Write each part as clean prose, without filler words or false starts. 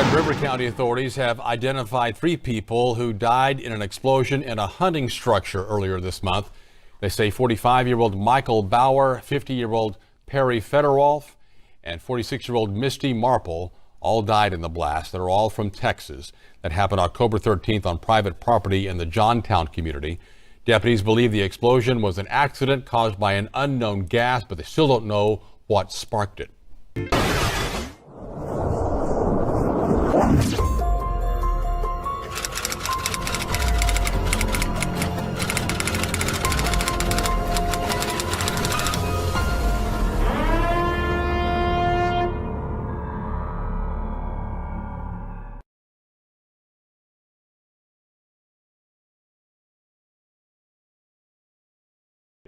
Red River County authorities have identified 3 people who died in an explosion in a hunting structure earlier this month. They say 45-year-old Michael Bauer, 50-year-old Perry Fedorov, and 46-year-old Misty Marple all died in the blast. They're all from Texas. That happened October 13th on private property in the Johntown community. Deputies believe the explosion was an accident caused by an unknown gas, but they still don't know what sparked it.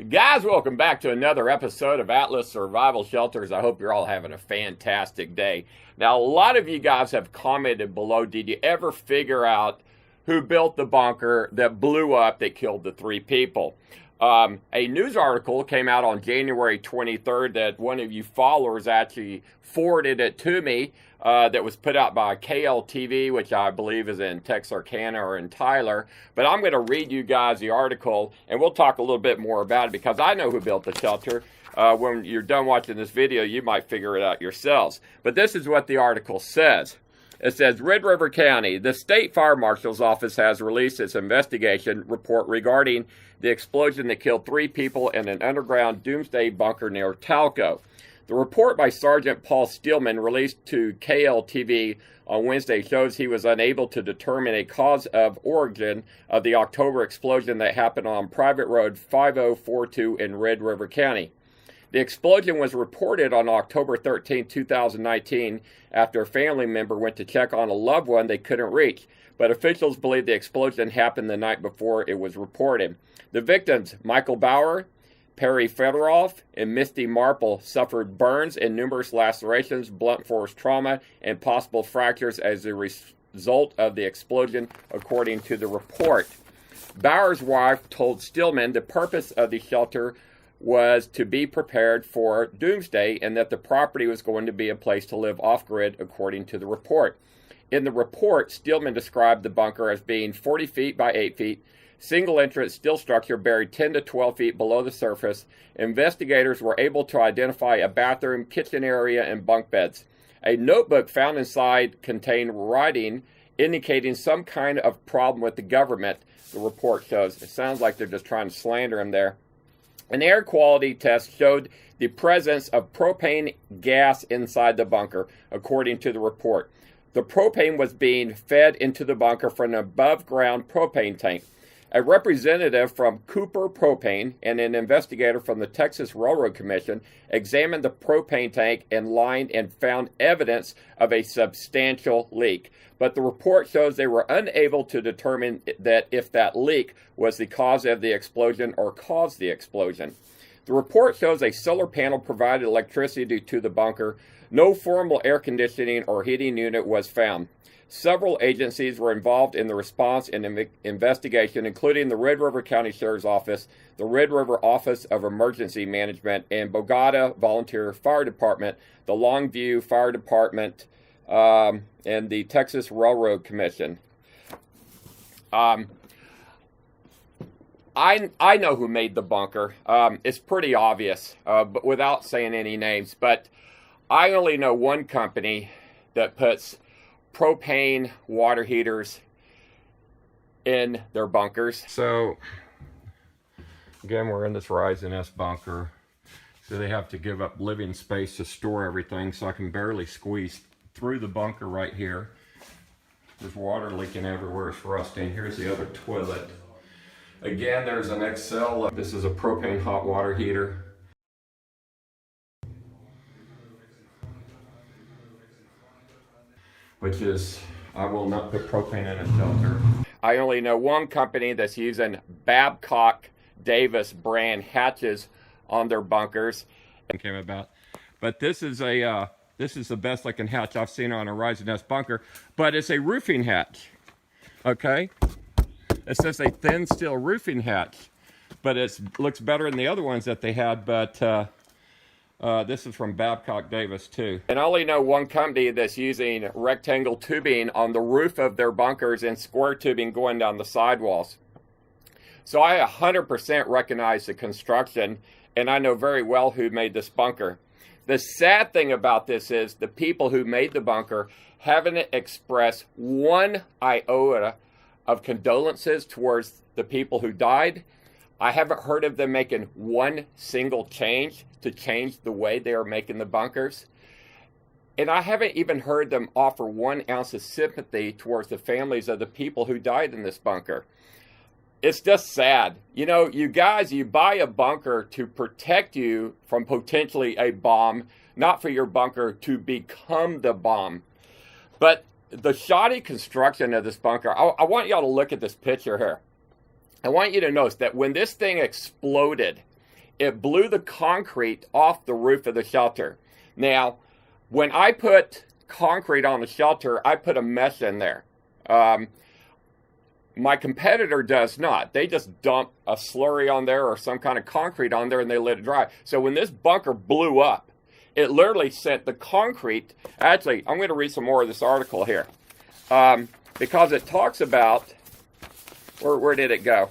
Guys, welcome back to another episode of Atlas Survival Shelters. I hope you're all having a fantastic day. Now, a lot of you guys have commented below, did you ever figure out who built the bunker that blew up that killed the 3 people? A news article came out on January 23rd that one of you followers actually forwarded it to me, that was put out by KLTV, which I believe is in Texarkana or in Tyler. But I'm going to read you guys the article, and we'll talk a little bit more about it because I know who built the shelter. When you're done watching this video, you might figure it out yourselves. But this is what the article says. It says, Red River County, the State Fire Marshal's Office has released its investigation report regarding the explosion that killed 3 people in an underground doomsday bunker near Talco. The report by Sergeant Paul Steelman, released to KLTV on Wednesday, shows he was unable to determine a cause of origin of the October explosion that happened on Private Road 5042 in Red River County. The explosion was reported on October 13, 2019, after a family member went to check on a loved one they couldn't reach, but officials believe the explosion happened the night before it was reported. The victims, Michael Bauer, Perry Fedorov, and Misty Marple, suffered burns and numerous lacerations, blunt force trauma, and possible fractures as a result of the explosion, according to the report. Bauer's wife told Stillman the purpose of the shelter was to be prepared for doomsday and that the property was going to be a place to live off-grid, according to the report. In the report, Stillman described the bunker as being 40 feet by 8 feet, single entrance steel structure buried 10 to 12 feet below the surface. Investigators were able to identify a bathroom, kitchen area, and bunk beds. A notebook found inside contained writing indicating some kind of problem with the government, the report shows. It sounds like they're just trying to slander him there. An air quality test showed the presence of propane gas inside the bunker, according to the report. The propane was being fed into the bunker from an above-ground propane tank. A representative from Cooper Propane and an investigator from the Texas Railroad Commission examined the propane tank and line and found evidence of a substantial leak. But the report shows they were unable to determine that if that leak was the cause of the explosion or caused the explosion. The report shows a solar panel provided electricity to the bunker. No formal air conditioning or heating unit was found. Several agencies were involved in the response and investigation, including the Red River County Sheriff's Office, the Red River Office of Emergency Management, and Bogota Volunteer Fire Department, the Longview Fire Department, and the Texas Railroad Commission. I know who made the bunker. It's pretty obvious, but without saying any names. But I only know one company that puts propane water heaters in their bunkers. So again, we're in this Rising S bunker, so they have to give up living space to store everything, so I can barely squeeze through the bunker right here. There's water leaking everywhere, it's rusting. Here's the other toilet. Again, there's an Excel. This is a propane hot water heater. Which is, I will not put propane in a shelter. I only know one company that's using Babcock Davis brand hatches on their bunkers. Came about, but this is the best looking hatch I've seen on a Rising S bunker, but it's a roofing hatch. Okay, it's just a thin steel roofing hatch, but it looks better than the other ones that they had. But This is from Babcock Davis, too. And I only know one company that's using rectangle tubing on the roof of their bunkers and square tubing going down the sidewalls. So I 100% recognize the construction, and I know very well who made this bunker. The sad thing about this is the people who made the bunker haven't expressed one iota of condolences towards the people who died. I haven't heard of them making one single change to change the way they are making the bunkers. And I haven't even heard them offer 1 ounce of sympathy towards the families of the people who died in this bunker. It's just sad. You know, you guys, you buy a bunker to protect you from potentially a bomb, not for your bunker to become the bomb. But the shoddy construction of this bunker, I want y'all to look at this picture here. I want you to notice that when this thing exploded, it blew the concrete off the roof of the shelter. Now, when I put concrete on the shelter, I put a mesh in there. My competitor does not. They just dump a slurry on there or some kind of concrete on there and they let it dry. So when this bunker blew up, it literally sent the concrete. Actually, I'm going to read some more of this article here because it talks about, where did it go?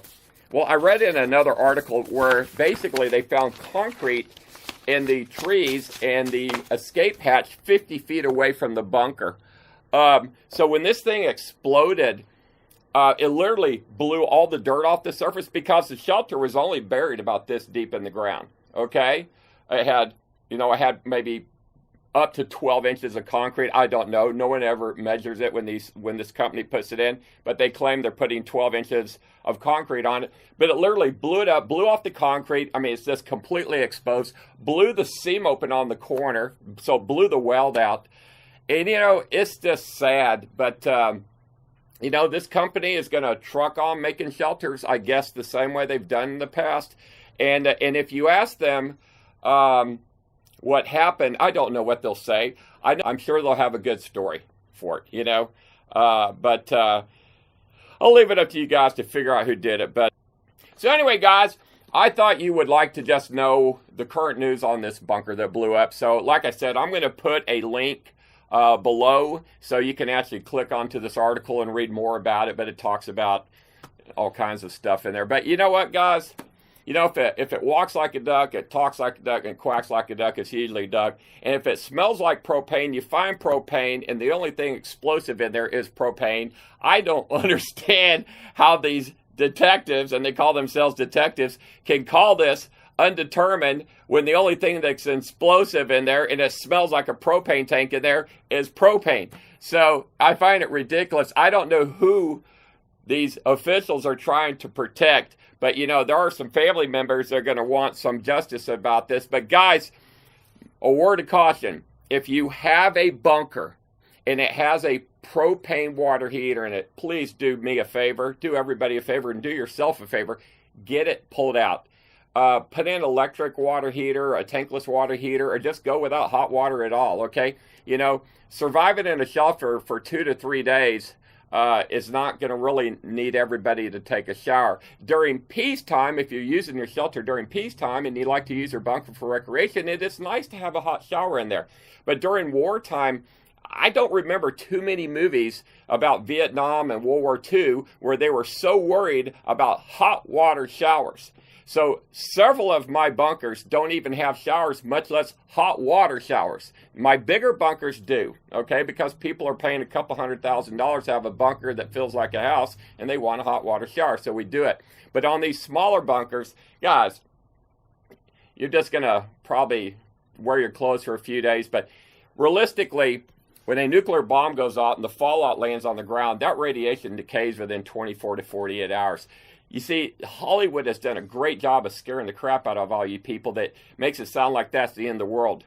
Well, I read in another article where basically they found concrete in the trees and the escape hatch 50 feet away from the bunker. So when this thing exploded, it literally blew all the dirt off the surface because the shelter was only buried about this deep in the ground. Okay, it had maybe up to 12 inches of concrete. I don't know. No one ever measures it when this company puts it in, but they claim they're putting 12 inches of concrete on it. But it literally blew it up, blew off the concrete. I mean, it's just completely exposed. Blew the seam open on the corner, so blew the weld out. And it's just sad, but. This company is going to truck on making shelters, I guess, the same way they've done in the past. And if you ask them what happened, I don't know what they'll say. I'm sure they'll have a good story for it, But I'll leave it up to you guys to figure out who did it. But so anyway, guys, I thought you would like to just know the current news on this bunker that blew up. So like I said, I'm going to put a link below so you can actually click onto this article and read more about it, but it talks about all kinds of stuff in there. But you know what, guys? If it walks like a duck, it talks like a duck, and quacks like a duck, it's usually a duck. And if it smells like propane, you find propane, and the only thing explosive in there is propane. I don't understand how these detectives, and they call themselves detectives, can call this undetermined when the only thing that's explosive in there and it smells like a propane tank in there is propane. So I find it ridiculous. I don't know who these officials are trying to protect, but there are some family members that are going to want some justice about this. But guys, a word of caution: if you have a bunker and it has a propane water heater in it, please do me a favor, do everybody a favor, and do yourself a favor. Get it pulled out. Put in electric water heater, a tankless water heater, or just go without hot water at all, okay? Surviving in a shelter for 2 to 3 days is not going to really need everybody to take a shower. During peacetime, if you're using your shelter during peacetime and you like to use your bunker for recreation, it is nice to have a hot shower in there. But during wartime, I don't remember too many movies about Vietnam and World War II where they were so worried about hot water showers. So several of my bunkers don't even have showers, much less hot water showers. My bigger bunkers do, okay, because people are paying a couple $100,000 to have a bunker that feels like a house, and they want a hot water shower, so we do it. But on these smaller bunkers, guys, you're just going to probably wear your clothes for a few days. But realistically, when a nuclear bomb goes off and the fallout lands on the ground, that radiation decays within 24 to 48 hours. You see, Hollywood has done a great job of scaring the crap out of all you people that makes it sound like that's the end of the world.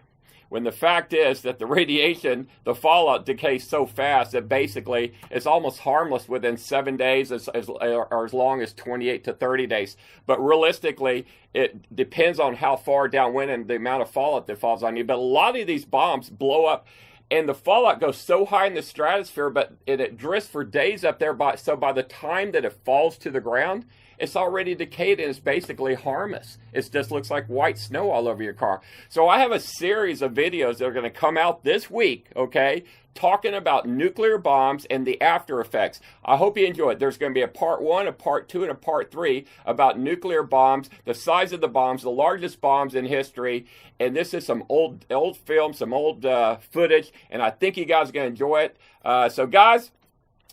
When the fact is that the radiation, the fallout decays so fast that basically it's almost harmless within 7 days or as long as 28 to 30 days. But realistically, it depends on how far downwind and the amount of fallout that falls on you. But a lot of these bombs blow up and the fallout goes so high in the stratosphere, but it drifts for days up there. So by the time that it falls to the ground, it's already decayed and it's basically harmless. It just looks like white snow all over your car. So I have a series of videos that are going to come out this week, okay, talking about nuclear bombs and the after effects. I hope you enjoy it. There's going to be a part 1, a part 2, and a part 3 about nuclear bombs, the size of the bombs, the largest bombs in history. And this is some old film, some old footage, and I think you guys are going to enjoy it. So guys,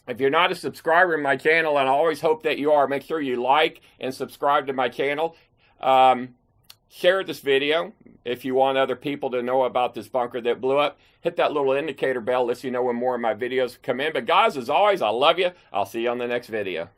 if you're not a subscriber in my channel, and I always hope that you are, make sure you like and subscribe to my channel. Share this video if you want other people to know about this bunker that blew up. Hit that little indicator bell, lets you know when more of my videos come in. But guys, as always, I love you. I'll see you on the next video.